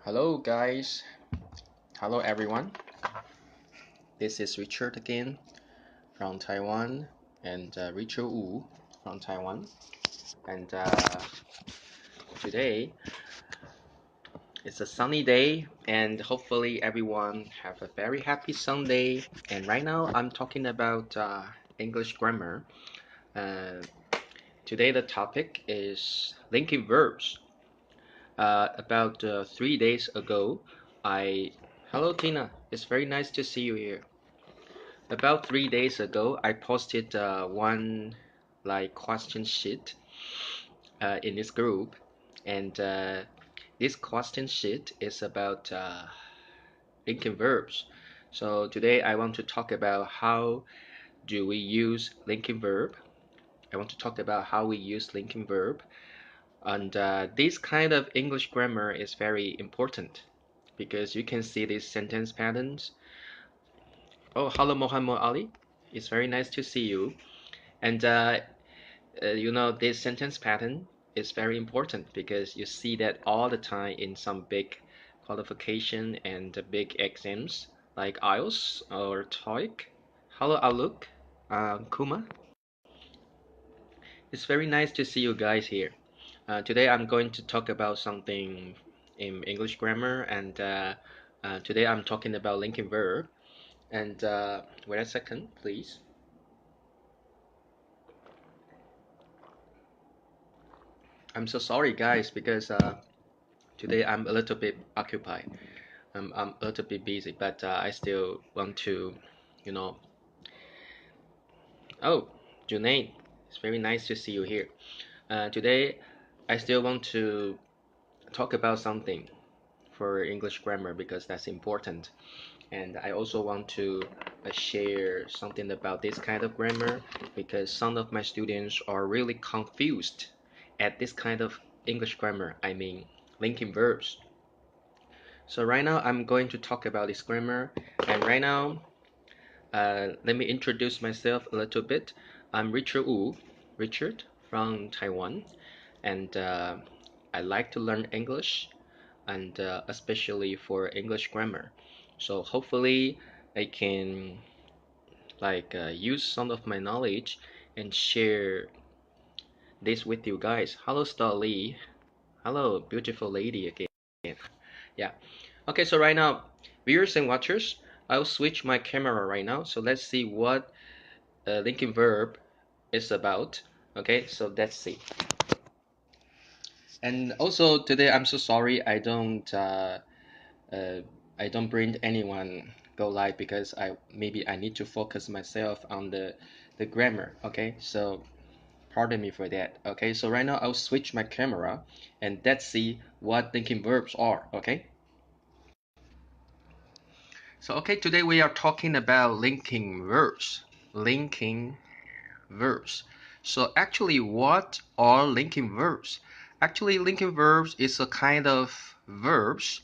Hello guys, hello everyone. This is Richard again from Taiwan and Richard Wu from Taiwan. And today it's a sunny day and hopefully everyone have a very happy Sunday. And right now I'm talking about English grammar. Uh, Today the topic is linking verbs. About 3 days ago, Hello Tina, it's very nice to see you here. About 3 days ago, I posted one question sheet in this group, and this question sheet is about linking verbs. So today I want to talk about how do we use linking verb. I want to talk about how we use linking verb, and this kind of English grammar is very important because you can see these sentence patterns. Oh, hello Muhammad Ali. It's very nice to see you. And this sentence pattern is very important because you see that all the time in some big qualification and big exams like IELTS or TOEIC. Hello, Aluk, Kuma. It's very nice to see you guys here. Today I'm going to talk about something in English grammar, and today I'm talking about linking verb. And wait a second, please. I'm so sorry, guys, because today I'm a little bit occupied. I'm a little bit busy, but I still want to, you know. Oh, Junaid, it's very nice to see you here. Today, I still want to talk about something for English grammar because that's important. And I also want to share something about this kind of grammar because some of my students are really confused at this kind of English grammar. I mean, linking verbs. So right now I'm going to talk about this grammar, and right now let me introduce myself a little bit. I'm Richard Wu, Richard from Taiwan, and I like to learn English, and especially for English grammar. So hopefully I can use some of my knowledge and share this with you guys. Hello, Star Lee. Hello, beautiful lady again. Yeah. Okay, so right now, viewers and watchers, I'll switch my camera right now. So let's see what linking verb is about. Okay, so let's see. And also today, I'm so sorry uh, I don't bring anyone go live because I need to focus myself on the grammar. Okay, so pardon me for that. Okay, so right now I'll switch my camera and let's see what linking verbs are. Okay. So okay, today we are talking about linking verbs. Linking verbs. So actually, what are linking verbs? Actually, linking verbs is a kind of verbs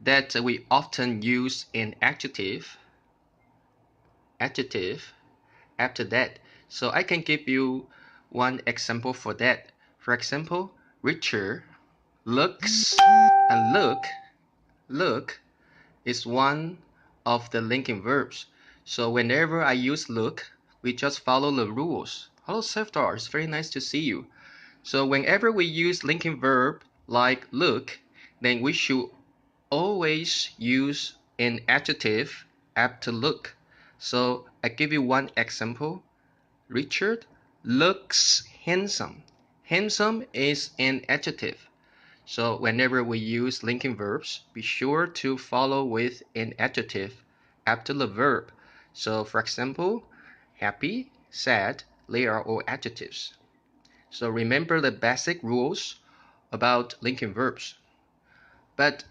that we often use in adjective after that. So I can give you one example for that. For example, Richard looks, and look is one of the linking verbs. So whenever I use look, we just follow the rules. Hello Seftar, it's very nice to see you. So whenever we use linking verb like look, then we should always use an adjective after look. So I give you one example. Richard looks handsome. Handsome is an adjective. So whenever we use linking verbs, be sure to follow with an adjective after the verb. So for example, happy, sad, they are all adjectives. So remember the basic rules about linking verbs. But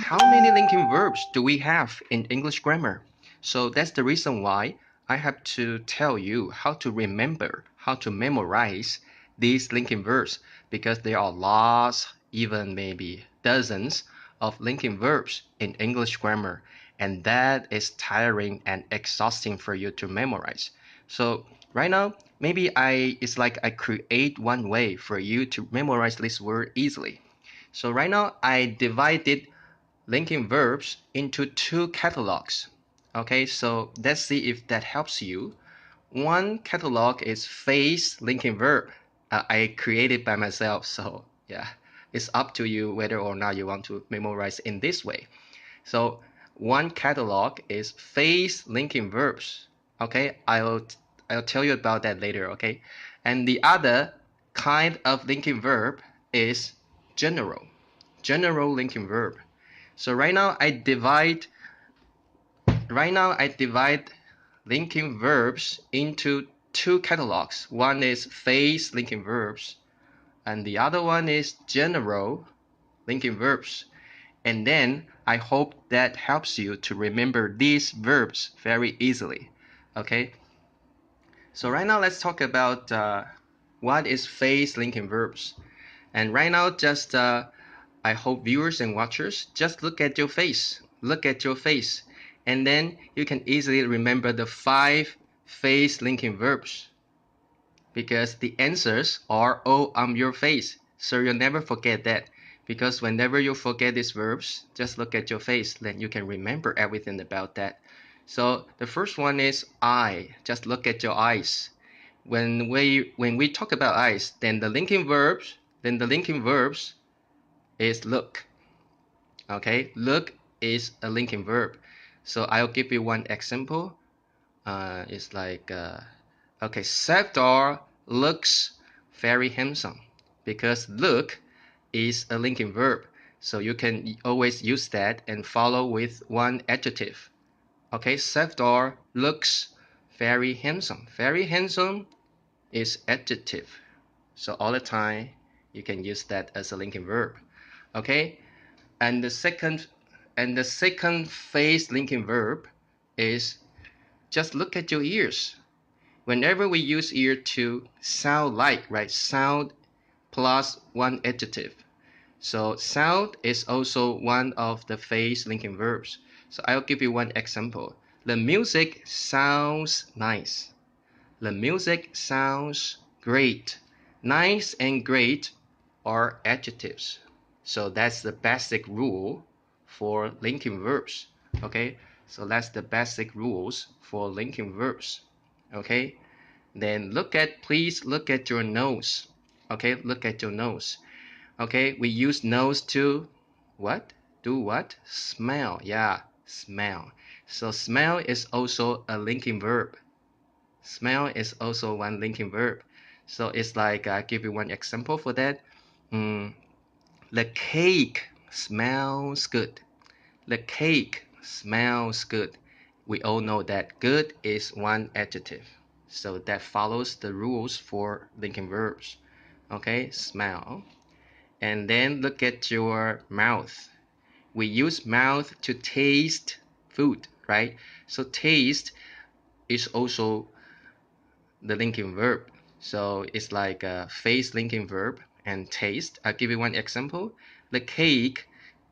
how many linking verbs do we have in English grammar? So that's the reason why I have to tell you how to remember, how to memorize these linking verbs because there are lots, even maybe dozens of linking verbs in English grammar, and that is tiring and exhausting for you to memorize. So right now, it's like I create one way for you to memorize this word easily. So right now I divided linking verbs into 2 catalogs. Okay, so let's see if that helps you. One catalog is face linking verb. I created by myself, so yeah, it's up to you whether or not you want to memorize in this way. So one catalog is face linking verbs. Okay, I'll tell you about that later. Okay, and the other kind of linking verb is general linking verb. So right now I divide linking verbs into 2 catalogs. One is face linking verbs and the other one is general linking verbs. And then I hope that helps you to remember these verbs very easily. Okay, so right now let's talk about what is face linking verbs. And right now just I hope viewers and watchers just look at your face. Look at your face. And then you can easily remember the 5 face linking verbs. Because the answers are all on your face. So you'll never forget that. Because whenever you forget these verbs, just look at your face. Then you can remember everything about that. So the first one is eye. Just look at your eyes. When we talk about eyes, then the linking verbs is look. Okay, look is a linking verb. So I'll give you one example. It's like okay, Safdar looks very handsome, because look is a linking verb. So you can always use that and follow with one adjective. Okay, Safdar looks very handsome. Very handsome is adjective. So all the time you can use that as a linking verb. Okay, and the second face linking verb is just look at your ears. Whenever we use ear to sound like, right? Sound plus one adjective. So sound is also one of the face linking verbs. So I'll give you one example. The music sounds nice. The music sounds great. Nice and great are adjectives. So that's the basic rule for linking verbs. Okay, so that's the basic rules for linking verbs. Okay, then please look at your nose. Okay, look at your nose. Okay, we use nose to what? Do what? Smell. Yeah, smell. So smell is also a linking verb. Smell is also one linking verb. So it's like I give you one example for that. The cake smells good. The cake smells good. We all know that good is one adjective. So that follows the rules for linking verbs. Okay, smell. And then look at your mouth. We use mouth to taste food, right? So taste is also the linking verb. So it's like a face linking verb and taste. I'll give you one example. The cake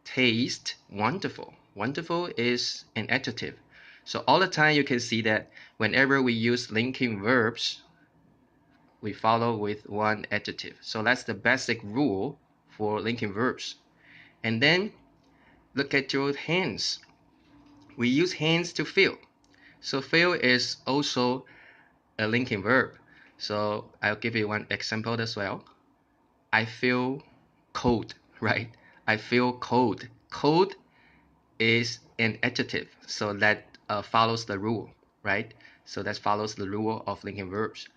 tastes wonderful. Wonderful is an adjective. So all the time you can see that whenever we use linking verbs, we follow with one adjective. So that's the basic rule for linking verbs. And then look at your hands. We use hands to feel. So feel is also a linking verb. So I'll give you one example as well. I feel cold, right? I feel cold. Cold is an adjective, so that follows the rule, right? So that follows the rule of linking verbs.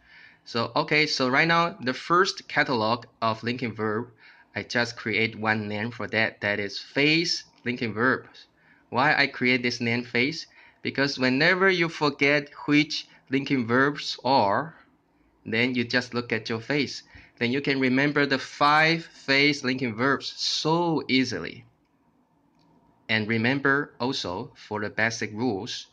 So okay, so right now the first catalog of linking verb, I just create one name for that. That is face linking verbs. Why I create this name face? Because whenever you forget which linking verbs are, then you just look at your face. Then you can remember the 5 face linking verbs so easily. And remember also for the basic rules,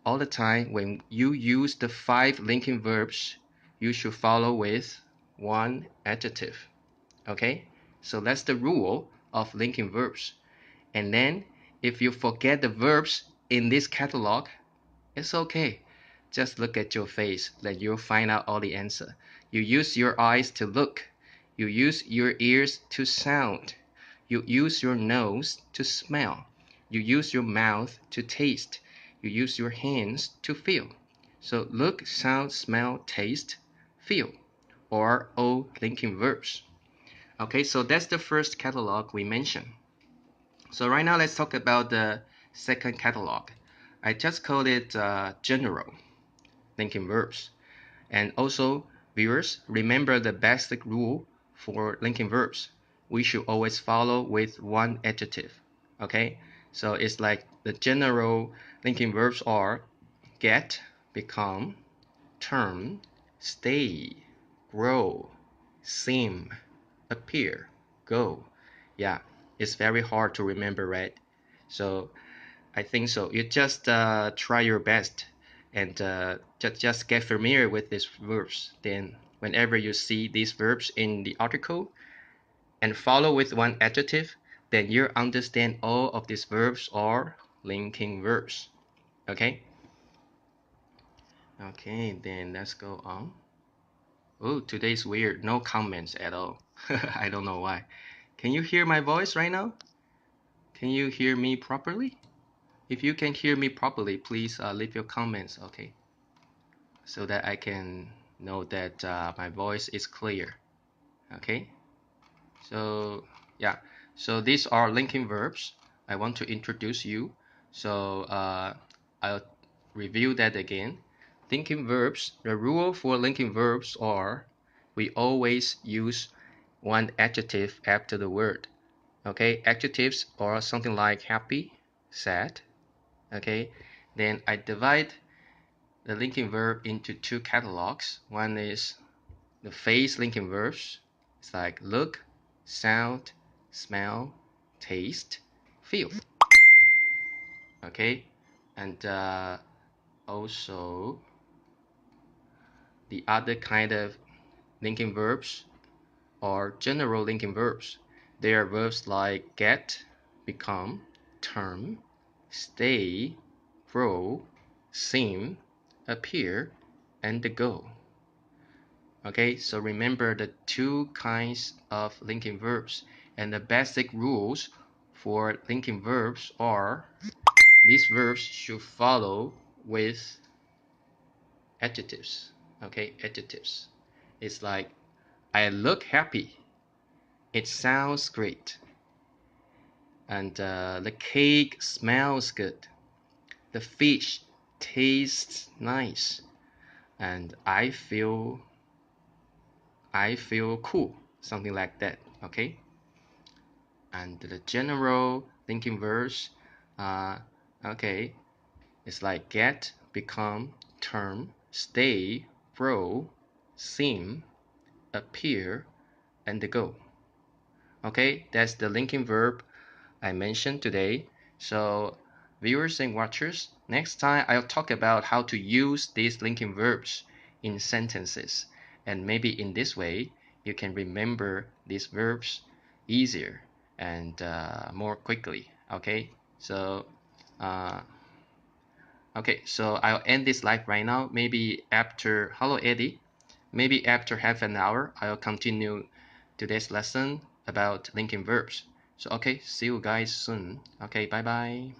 all the time when you use the 5 linking verbs, you should follow with one adjective. Okay? So that's the rule of linking verbs. And then if you forget the verbs in this catalog, it's okay. Just look at your face, then you'll find out all the answer. You use your eyes to look. You use your ears to sound. You use your nose to smell. You use your mouth to taste. You use your hands to feel. So look, sound, smell, taste, feel, or all linking verbs. Okay, so that's the first catalog we mentioned. So right now let's talk about the second catalog. I just called it general linking verbs. And also, viewers, remember the basic rule for linking verbs. We should always follow with one adjective. Okay, so it's like the general linking verbs are get, become, turn, stay, grow, seem, appear, go. Yeah, it's very hard to remember, right? So I think so. You just try your best and just get familiar with these verbs. Then whenever you see these verbs in the article and follow with one adjective, then you understand all of these verbs are linking verbs. Okay? Okay, then let's go on. Oh, today's weird. No comments at all. I don't know why. Can you hear my voice right now? Can you hear me properly? If you can hear me properly, please leave your comments, okay? So that I can know that my voice is clear, okay? So, yeah. So these are linking verbs. I want to introduce you. So I'll review that again. Linking verbs, the rule for linking verbs are we always use one adjective after the word. Okay, adjectives are something like happy, sad. Okay, then I divide the linking verb into two catalogs. One is the face linking verbs. It's like look, sound, smell, taste, feel. Okay, and also the other kind of linking verbs are general linking verbs. They are verbs like get, become, turn, stay, grow, seem, appear, and go. Okay, so remember the two kinds of linking verbs, and the basic rules for linking verbs are these verbs should follow with adjectives. Okay, adjectives. It's like I look happy. It sounds great. And the cake smells good. The fish tastes nice. And I feel cool. Something like that. Okay. And the general linking verbs, okay, it's like get, become, turn, stay, grow, seem, appear, and go. Okay, that's the linking verb I mentioned today. So viewers and watchers, next time I'll talk about how to use these linking verbs in sentences, and maybe in this way you can remember these verbs easier and more quickly. Okay, so I'll end this live right now. Maybe after hello Eddie, maybe after half an hour I'll continue today's lesson about linking verbs. So okay, see you guys soon. Okay, bye bye.